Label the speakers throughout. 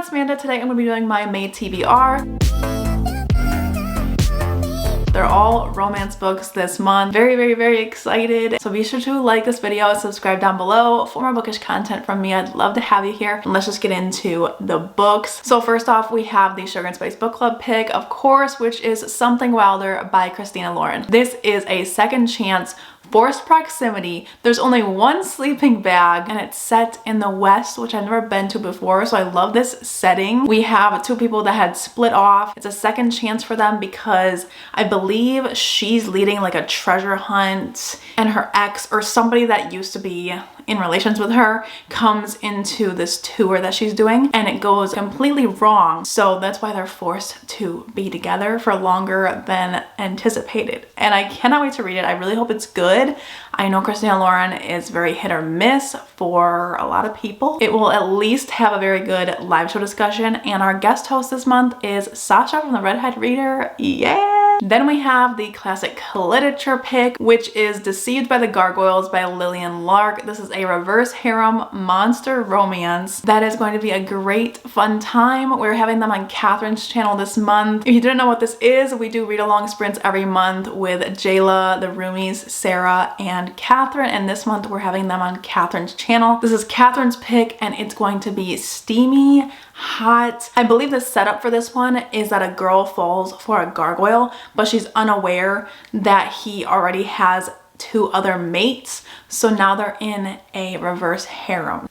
Speaker 1: everyone, it's Amanda. Today I'm going to be doing my May TBR. They're all romance books this month. Very excited. So be sure to like this video and subscribe down below for more bookish content from me. I'd love to have you here. And let's just get into the books. So first off, we have the Sugar and Spice book club pick, of course, which is Something Wilder by Christina Lauren. This is a second chance forced proximity. There's only one sleeping bag and it's set in the West, which I've never been to before, so I love this setting. We have two people that had split off. It's a second chance for them because I believe she's leading like a treasure hunt and her ex or somebody that used to be in relations with her comes into this tour that she's doing and it goes completely wrong. So that's why they're forced to be together for longer than anticipated. And I cannot wait to read it. I really hope it's good. I know Christina Lauren is very hit or miss for a lot of people. It will at least have a very good live show discussion, and our guest host this month is Sasha from the Redhead Reader. Yeah! Then we have the classic literature pick, which is Deceived by the Gargoyles by Lillian Lark. This is a reverse harem monster romance that is going to be a great fun time. We're having them on Catherine's channel this month. If you didn't know what this is, we do read-along sprints every month with Jayla, the roomies, Sarah, and Catherine, and this month we're having them on Catherine's channel. This is Catherine's pick and it's going to be steamy, hot. I believe the setup for this one is that a girl falls for a gargoyle, but she's unaware that he already has two other mates, so now they're in a reverse harem.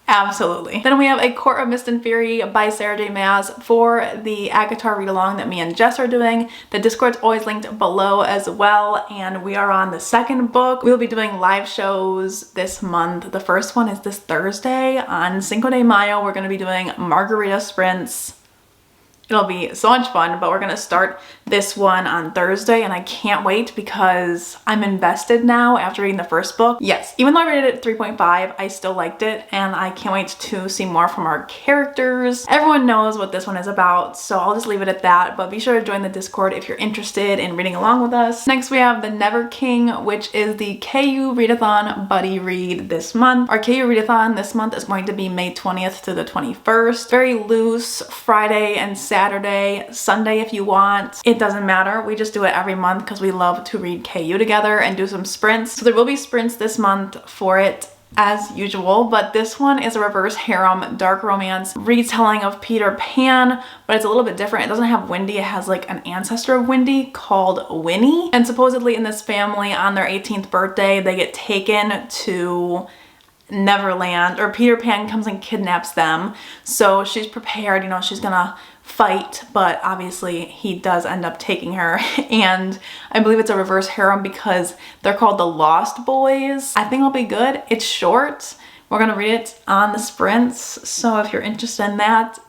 Speaker 1: Absolutely. Then we have A Court of Mist and Fury by Sarah J. Maas for the Acotar read-along that me and Jess are doing. The Discord's always linked below as well, and we are on the second book. We'll be doing live shows this month. The first one is this Thursday on Cinco de Mayo. We're going to be doing margarita sprints. It'll be so much fun, but we're gonna start this one on Thursday and I can't wait because I'm invested now after reading the first book. Yes, even though I rated it 3.5, I still liked it and I can't wait to see more from our characters. Everyone knows what this one is about, so I'll just leave it at that, but be sure to join the Discord if you're interested in reading along with us. Next we have The Never King, which is the KU Readathon buddy read this month. Our KU Readathon this month is going to be May 20th to the 21st. Very loose, Friday and Saturday, Sunday if you want. It doesn't matter. We just do it every month because we love to read KU together and do some sprints. So there will be sprints this month for it as usual, but this one is a reverse harem dark romance retelling of Peter Pan, but it's a little bit different. It doesn't have Wendy. It has like an ancestor of Wendy called Winnie, and supposedly in this family on their 18th birthday they get taken to Neverland, or Peter Pan comes and kidnaps them. So she's prepared, you know, she's gonna fight, but obviously he does end up taking her. And I believe it's a reverse harem because they're called the Lost Boys. I think it'll be good. It's short. We're gonna read it on the sprints, so if you're interested in that,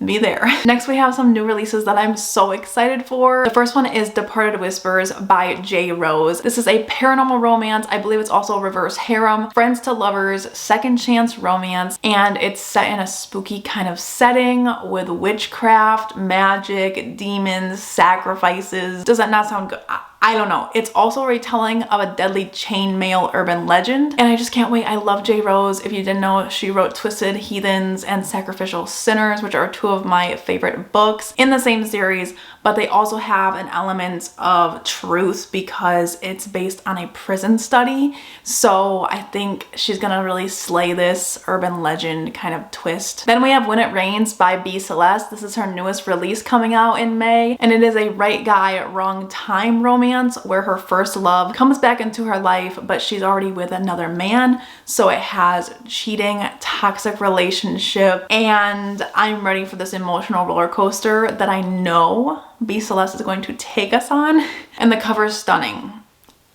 Speaker 1: be there. Next we have some new releases that I'm so excited for. The first one is Departed Whispers by J. Rose. This is a paranormal romance. I believe it's also a reverse harem, friends to lovers, second chance romance, and it's set in a spooky kind of setting with witchcraft, magic, demons, sacrifices. Does that not sound good? I don't know. It's also a retelling of a deadly chainmail urban legend, and I just can't wait. I love J. Rose. If you didn't know, she wrote Twisted Heathens and Sacrificial Sinners, which are two of my favorite books in the same series, but they also have an element of truth because it's based on a prison study. So I think she's gonna really slay this urban legend kind of twist. Then we have When It Rains by B. Celeste. This is her newest release coming out in May, and it is a right guy, wrong time romance where her first love comes back into her life, but she's already with another man. So it has cheating, toxic relationship, and I'm ready for this emotional roller coaster that I know B. Celeste is going to take us on. And the cover is stunning.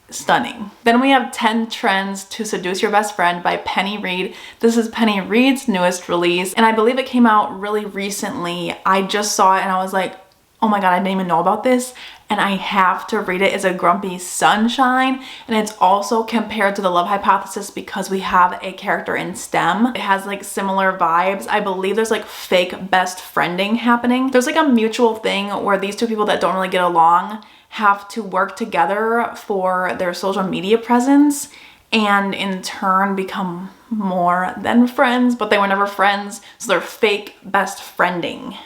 Speaker 1: Stunning. Then we have 10 Trends to Seduce Your Best Friend by Penny Reid. This is Penny Reid's newest release, and I believe it came out really recently. I just saw it and I was like, oh my god, I didn't even know about this, and I have to read it. It's a grumpy sunshine, and it's also compared to The Love Hypothesis because we have a character in STEM. It has like similar vibes. I believe there's like fake best friending happening. There's like a mutual thing where these two people that don't really get along have to work together for their social media presence, and in turn become more than friends, but they were never friends, so they're fake best friending.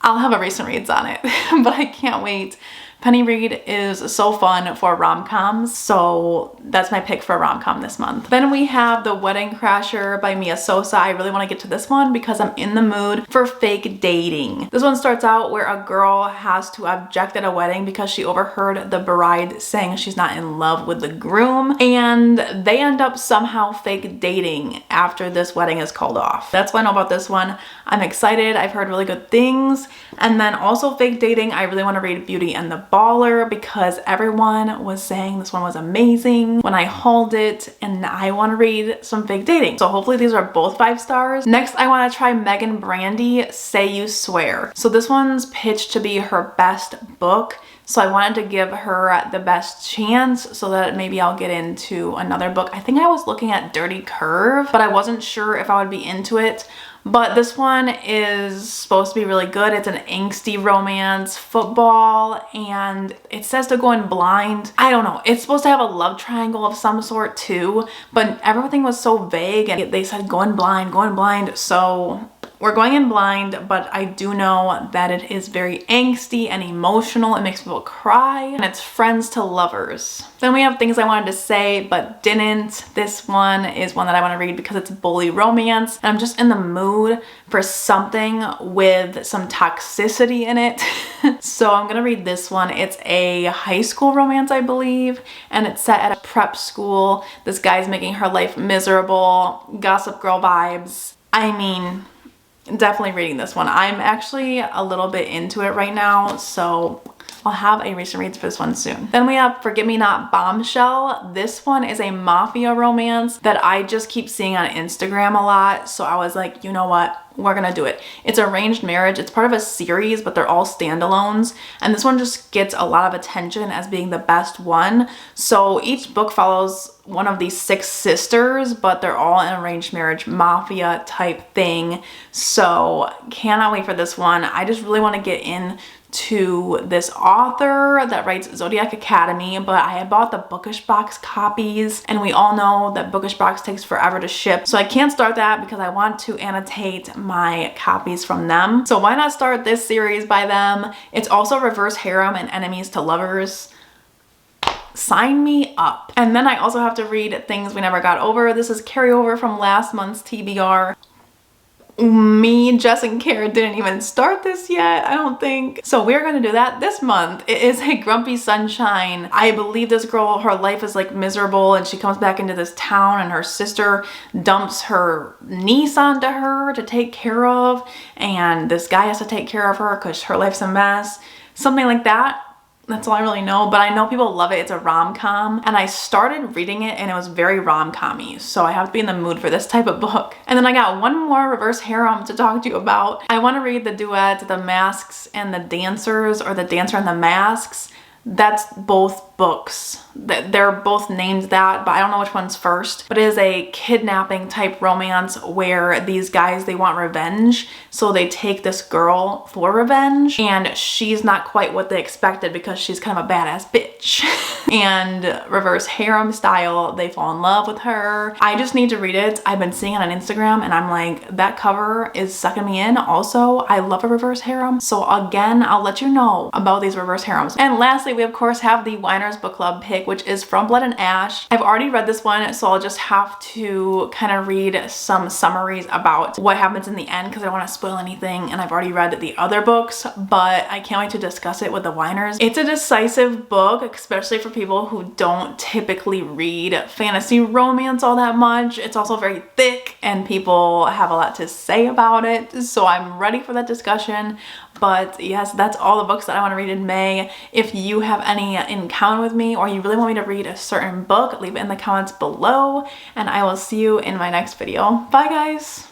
Speaker 1: I'll have a recent reads on it, but I can't wait. Penny Reid is so fun for rom-coms, so that's my pick for a rom-com this month. Then we have The Wedding Crasher by Sosa. I really want to get to this one because I'm in the mood for fake dating. This one starts out where a girl has to object at a wedding because she overheard the bride saying she's not in love with the groom, and they end up somehow fake dating after this wedding is called off. That's what I know about this one. I'm excited. I've heard really good things. And then also fake dating, I really want to read Beauty and the Baller because everyone was saying this one was amazing when I hauled it, and I want to read some fake dating. So hopefully these are both 5 stars. Next, I want to try Meagan Brandy, Say You Swear. So this one's pitched to be her best book. So I wanted to give her the best chance so that maybe I'll get into another book. I think I was looking at Dirty Curve, but I wasn't sure if I would be into it. But this one is supposed to be really good. It's an angsty romance, football, and it says to go in blind. I don't know. It's supposed to have a love triangle of some sort too, but everything was so vague and they said go in blind, go in blind. So we're going in blind, but I do know that it is very angsty and emotional. It makes people cry, and it's friends to lovers. Then we have Things I Wanted to Say but Didn't. This one is one that I want to read because it's bully romance, and I'm just in the mood for something with some toxicity in it. So I'm gonna read this one. It's a high school romance, I believe, and it's set at a prep school. This guy's making her life miserable. Gossip Girl vibes. I mean, definitely reading this one. I'm actually a little bit into it right now, so I'll have a recent reads for this one soon. Then we have Forget Me Not Bombshell. This one is a mafia romance that I just keep seeing on Instagram a lot, so I was like, you know what? We're gonna do it. It's arranged marriage. It's part of a series, but they're all standalones. And this one just gets a lot of attention as being the best one. So each book follows one of these 6 sisters, but they're all an arranged marriage mafia type thing. So cannot wait for this one. I just really want to get into this author that writes Zodiac Academy, but I had bought the Bookish Box copies, and we all know that Bookish Box takes forever to ship. So I can't start that because I want to annotate my copies from them. So why not start this series by them? It's also reverse harem and enemies to lovers. Sign me up. And then I also have to read Things We Never Got Over. This is carryover from last month's TBR. Me, Jess, and Kara didn't even start this yet, I don't think. So we're gonna do that this month. It is a Grumpy Sunshine. I believe this girl, her life is like miserable, and she comes back into this town and her sister dumps her niece onto her to take care of, and this guy has to take care of her because her life's a mess. Something like that. That's all I really know, but I know people love it. It's a rom-com, and I started reading it and it was very rom-com-y, so I have to be in the mood for this type of book. And then I got one more reverse harem to talk to you about. I want to read the duet, The Masks and the Dancers, or The Dancer and the Masks. That's both books. They're both named that, but I don't know which one's first. But it is a kidnapping type romance where these guys, they want revenge. So they take this girl for revenge, and she's not quite what they expected because she's kind of a badass bitch. And reverse harem style, they fall in love with her. I just need to read it. I've been seeing it on Instagram and I'm like, that cover is sucking me in. Also, I love a reverse harem. So again, I'll let you know about these reverse harems. And lastly, we of course have the Whiners book club pick, which is From Blood and Ash. I've already read this one, so I'll just have to kind of read some summaries about what happens in the end because I don't want to spoil anything, and I've already read the other books, but I can't wait to discuss it with the Whiners. It's a decisive book, especially for people who don't typically read fantasy romance all that much. It's also very thick and people have a lot to say about it, so I'm ready for that discussion. But yes, that's all the books that I want to read in May. If you have any in common with me, or you really want me to read a certain book, leave it in the comments below, and I will see you in my next video. Bye guys!